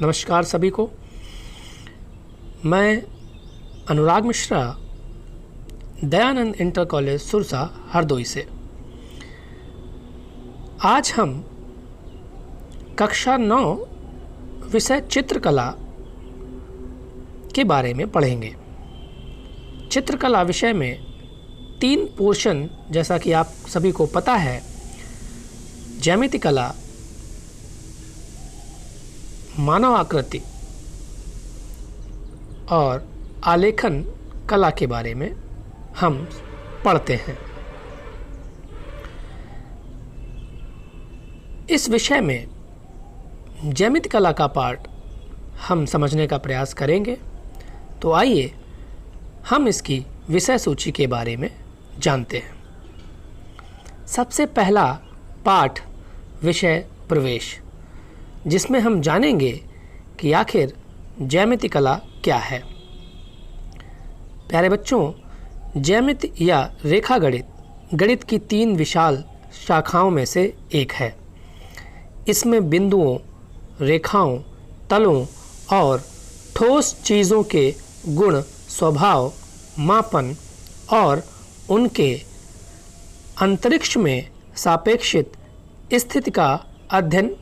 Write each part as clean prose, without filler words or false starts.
नमस्कार सभी को। मैं अनुराग मिश्रा, दयानंद इंटर कॉलेज सुरसा हरदोई से। आज हम कक्षा 9 विषय चित्रकला के बारे में पढ़ेंगे। चित्रकला विषय में 3 पोर्शन, जैसा कि आप सभी को पता है, ज्यामिति कला, मानव आकृति और आलेखन कला के बारे में हम पढ़ते हैं। इस विषय में ज्यामिति कला का पार्ट हम समझने का प्रयास करेंगे। तो आइए हम इसकी विषय सूची के बारे में जानते हैं। सबसे पहला पाठ विषय प्रवेश, जिसमें हम जानेंगे कि आखिर ज्यामिति कला क्या है। प्यारे बच्चों, ज्यामिति या रेखा गणित की 3 विशाल शाखाओं में से एक है। इसमें बिंदुओं, रेखाओं, तलों और ठोस चीज़ों के गुण, स्वभाव, मापन और उनके अंतरिक्ष में सापेक्षित स्थिति का अध्ययन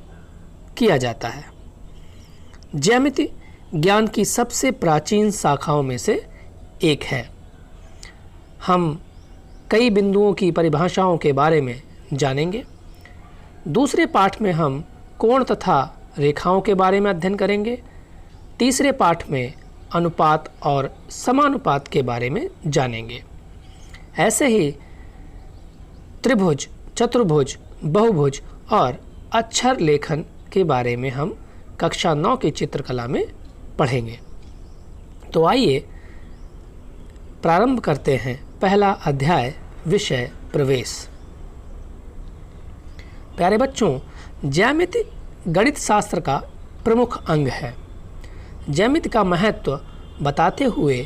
किया जाता है। ज्यामिति ज्ञान की सबसे प्राचीन शाखाओं में से एक है। हम कई बिंदुओं की परिभाषाओं के बारे में जानेंगे। दूसरे पाठ में हम कोण तथा रेखाओं के बारे में अध्ययन करेंगे। तीसरे पाठ में अनुपात और समानुपात के बारे में जानेंगे। ऐसे ही त्रिभुज, चतुर्भुज, बहुभुज और अक्षर लेखन के बारे में हम कक्षा 9 की चित्रकला में पढ़ेंगे। तो आइए प्रारंभ करते हैं। पहला अध्याय विषय प्रवेश। प्यारे बच्चों, ज्यामिति गणित शास्त्र का प्रमुख अंग है। ज्यामिति का महत्व बताते हुए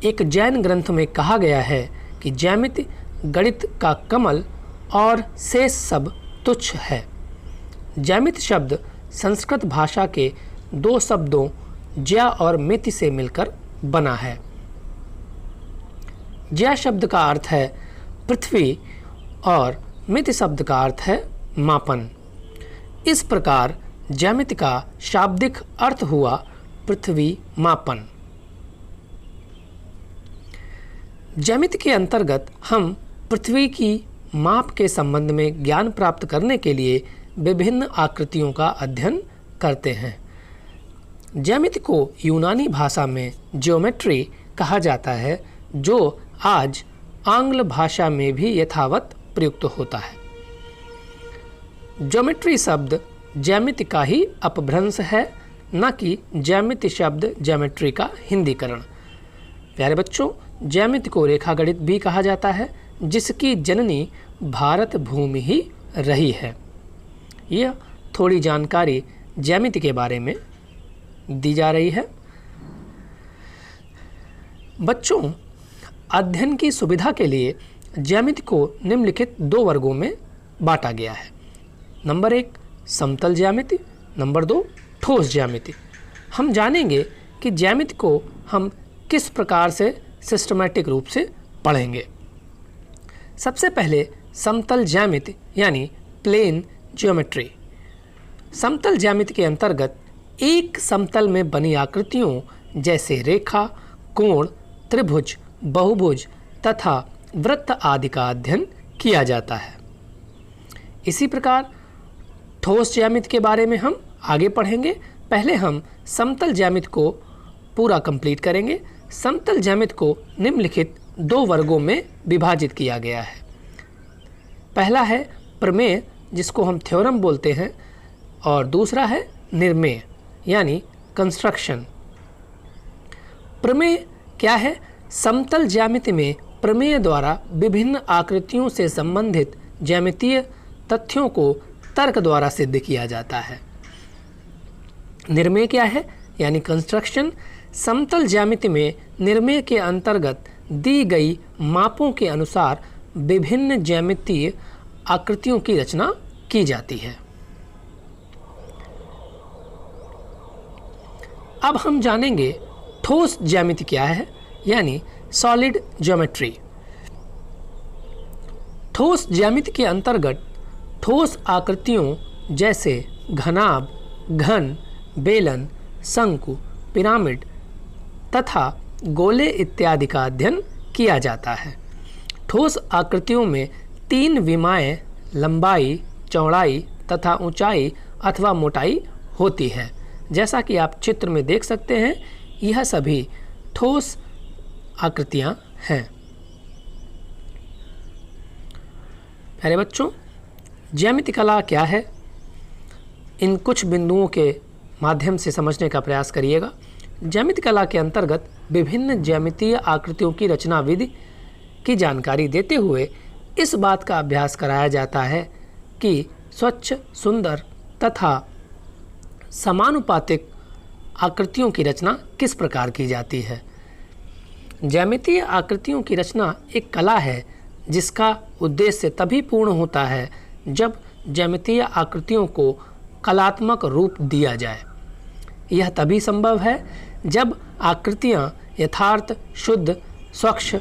एक जैन ग्रंथ में कहा गया है कि ज्यामिति गणित का कमल और शेष सब तुच्छ है। ज्यामिति शब्द संस्कृत भाषा के 2 शब्दों ज्या और मिति से मिलकर बना है। ज्या शब्द का अर्थ है पृथ्वी और मिति शब्द का अर्थ है मापन। इस प्रकार ज्यामिति का शाब्दिक अर्थ हुआ पृथ्वी मापन। ज्यामिति के अंतर्गत हम पृथ्वी की माप के संबंध में ज्ञान प्राप्त करने के लिए विभिन्न आकृतियों का अध्ययन करते हैं। ज्यामिति को यूनानी भाषा में ज्योमेट्री कहा जाता है, जो आज आंग्ल भाषा में भी यथावत प्रयुक्त होता है। ज्योमेट्री शब्द ज्यामिति का ही अपभ्रंश है, न कि ज्यामिति शब्द ज्योमेट्री का हिंदीकरण। प्यारे बच्चों, ज्यामिति को रेखा गणित भी कहा जाता है, जिसकी जननी भारत भूमि ही रही है। यह थोड़ी जानकारी ज्यामिति के बारे में दी जा रही है। बच्चों, अध्ययन की सुविधा के लिए ज्यामिति को निम्नलिखित 2 वर्गों में बांटा गया है। नंबर 1 समतल ज्यामिति, नंबर 2 ठोस ज्यामिति। हम जानेंगे कि ज्यामिति को हम किस प्रकार से सिस्टमैटिक रूप से पढ़ेंगे। सबसे पहले समतल ज्यामिति यानी प्लेन ज्योमेट्री। समतल ज्यामिति के अंतर्गत एक समतल में बनी आकृतियों जैसे रेखा, कोण, त्रिभुज, बहुभुज तथा वृत्त आदि का अध्ययन किया जाता है। इसी प्रकार ठोस ज्यामिति के बारे में हम आगे पढ़ेंगे। पहले हम समतल ज्यामिति को पूरा कंप्लीट करेंगे। समतल ज्यामिति को निम्नलिखित 2 वर्गों में विभाजित किया गया है। पहला है प्रमेय, जिसको हम थ्योरम बोलते हैं, और दूसरा है निर्मेय यानी कंस्ट्रक्शन। प्रमेय क्या है? समतल ज्यामिति में प्रमेय द्वारा विभिन्न आकृतियों से संबंधित ज्यामितीय तथ्यों को तर्क द्वारा सिद्ध किया जाता है। निर्मेय क्या है? यानी कंस्ट्रक्शन। समतल ज्यामिति में निर्मेय के अंतर्गत दी गई मापों के अनुसार विभिन्न ज्यामितीय आकृतियों की रचना की जाती है। अब हम जानेंगे ठोस ज्यामिति क्या है, यानी सॉलिड ज्योमेट्री। ठोस ज्यामिति के अंतर्गत ठोस आकृतियों जैसे घनाभ, घन, बेलन, शंकु, पिरामिड तथा गोले इत्यादि का अध्ययन किया जाता है। ठोस आकृतियों में 3 विमाएं लंबाई, चौड़ाई तथा ऊंचाई अथवा मोटाई होती है। जैसा कि आप चित्र में देख सकते हैं, यह सभी ठोस आकृतियां हैं। प्यारे बच्चों, ज्यामिति कला क्या है, इन कुछ बिंदुओं के माध्यम से समझने का प्रयास करिएगा। ज्यामिति कला के अंतर्गत विभिन्न ज्यामितीय आकृतियों की रचना विधि की जानकारी देते हुए इस बात का अभ्यास कराया जाता है कि स्वच्छ, सुंदर तथा समानुपातिक आकृतियों की रचना किस प्रकार की जाती है। ज्यामितीय आकृतियों की रचना एक कला है जिसका उद्देश्य तभी पूर्ण होता है जब ज्यामितीय आकृतियों को कलात्मक रूप दिया जाए। यह तभी संभव है जब आकृतियाँ यथार्थ, शुद्ध, स्वच्छ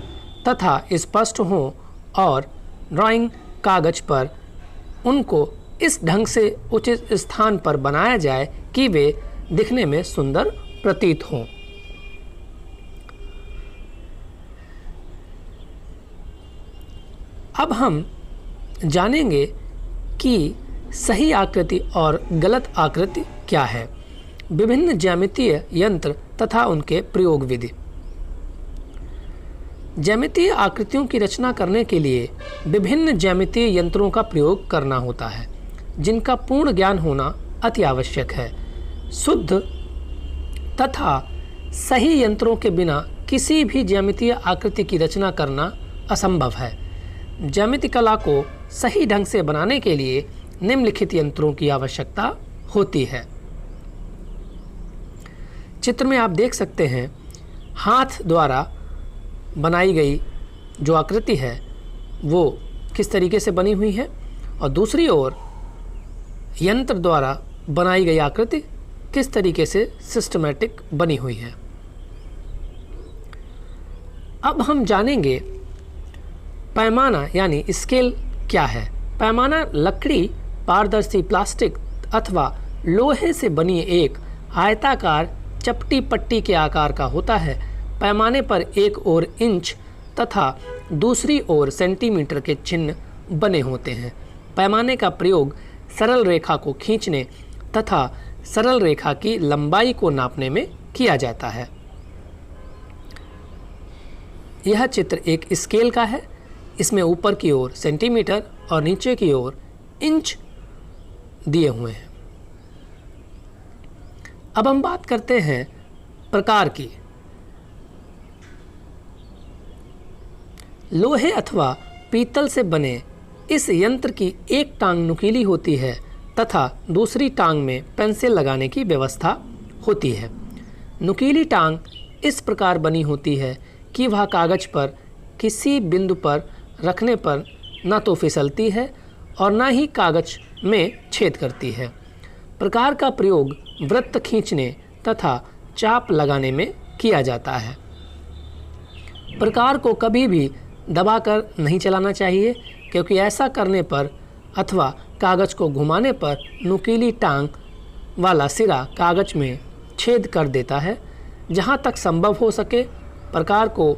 तथा स्पष्ट हों और ड्राइंग कागज पर उनको इस ढंग से उचित स्थान पर बनाया जाए कि वे दिखने में सुंदर प्रतीत हों। अब हम जानेंगे कि सही आकृति और गलत आकृति क्या है, विभिन्न ज्यामितीय यंत्र तथा उनके प्रयोग विधि। ज्यामितीय आकृतियों की रचना करने के लिए विभिन्न ज्यामितीय यंत्रों का प्रयोग करना होता है, जिनका पूर्ण ज्ञान होना अति आवश्यक है। शुद्ध तथा सही यंत्रों के बिना किसी भी ज्यामितीय आकृति की रचना करना असंभव है। ज्यामिति कला को सही ढंग से बनाने के लिए निम्नलिखित यंत्रों की आवश्यकता होती है। चित्र में आप देख सकते हैं, हाथ द्वारा बनाई गई जो आकृति है वो किस तरीके से बनी हुई है, और दूसरी ओर यंत्र द्वारा बनाई गई आकृति किस तरीके से सिस्टमैटिक बनी हुई है। अब हम जानेंगे पैमाना यानी स्केल क्या है। पैमाना लकड़ी, पारदर्शी प्लास्टिक अथवा लोहे से बनी एक आयताकार चपटी पट्टी के आकार का होता है। पैमाने पर एक ओर इंच तथा दूसरी ओर सेंटीमीटर के चिन्ह बने होते हैं। पैमाने का प्रयोग सरल रेखा को खींचने तथा सरल रेखा की लंबाई को नापने में किया जाता है। यह चित्र एक स्केल का है। इसमें ऊपर की ओर सेंटीमीटर और नीचे की ओर इंच दिए हुए हैं। अब हम बात करते हैं प्रकार की। लोहे अथवा पीतल से बने इस यंत्र की एक टांग नुकीली होती है तथा दूसरी टांग में पेंसिल लगाने की व्यवस्था होती है। नुकीली टांग इस प्रकार बनी होती है कि वह कागज पर किसी बिंदु पर रखने पर न तो फिसलती है और न ही कागज में छेद करती है। प्रकार का प्रयोग वृत्त खींचने तथा चाप लगाने में किया जाता है। प्रकार को कभी भी दबाकर नहीं चलाना चाहिए, क्योंकि ऐसा करने पर अथवा कागज को घुमाने पर नुकीली टांग वाला सिरा कागज में छेद कर देता है। जहाँ तक संभव हो सके प्रकार को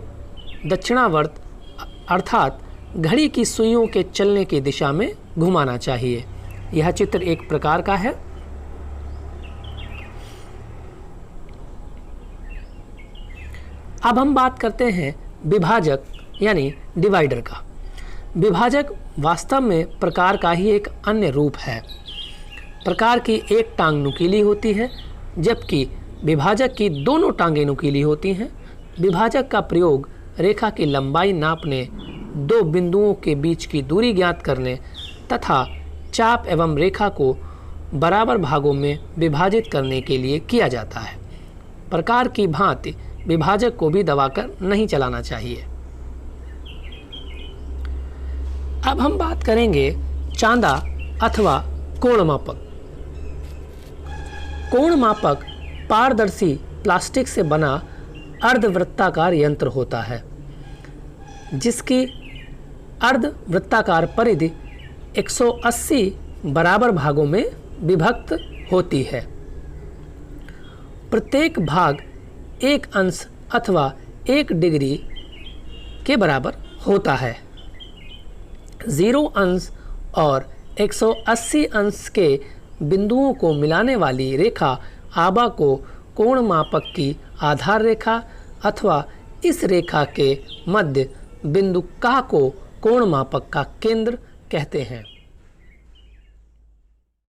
दक्षिणावर्त अर्थात घड़ी की सुइयों के चलने की दिशा में घुमाना चाहिए। यह चित्र एक प्रकार का है। अब हम बात करते हैं विभाजक यानी डिवाइडर का। विभाजक वास्तव में प्रकार का ही एक अन्य रूप है। प्रकार की एक टांग नुकीली होती है, जबकि विभाजक की दोनों टांगें नुकीली होती हैं। विभाजक का प्रयोग रेखा की लंबाई नापने, दो बिंदुओं के बीच की दूरी ज्ञात करने तथा चाप एवं रेखा को बराबर भागों में विभाजित करने के लिए किया जाता है। प्रकार की भांति विभाजक को भी दबाकर नहीं चलाना चाहिए। अब हम बात करेंगे चांदा अथवा कोण मापक। कोण मापक पारदर्शी प्लास्टिक से बना अर्धवृत्ताकार यंत्र होता है, जिसकी अर्धवृत्ताकार परिधि 180 बराबर भागों में विभक्त होती है। प्रत्येक भाग 1 अंश अथवा 1 डिग्री के बराबर होता है। 0 अंश और 180 अंश के बिंदुओं को मिलाने वाली रेखा आबा को कोण मापक की आधार रेखा अथवा इस रेखा के मध्य बिंदु का को कोण मापक का केंद्र कहते हैं।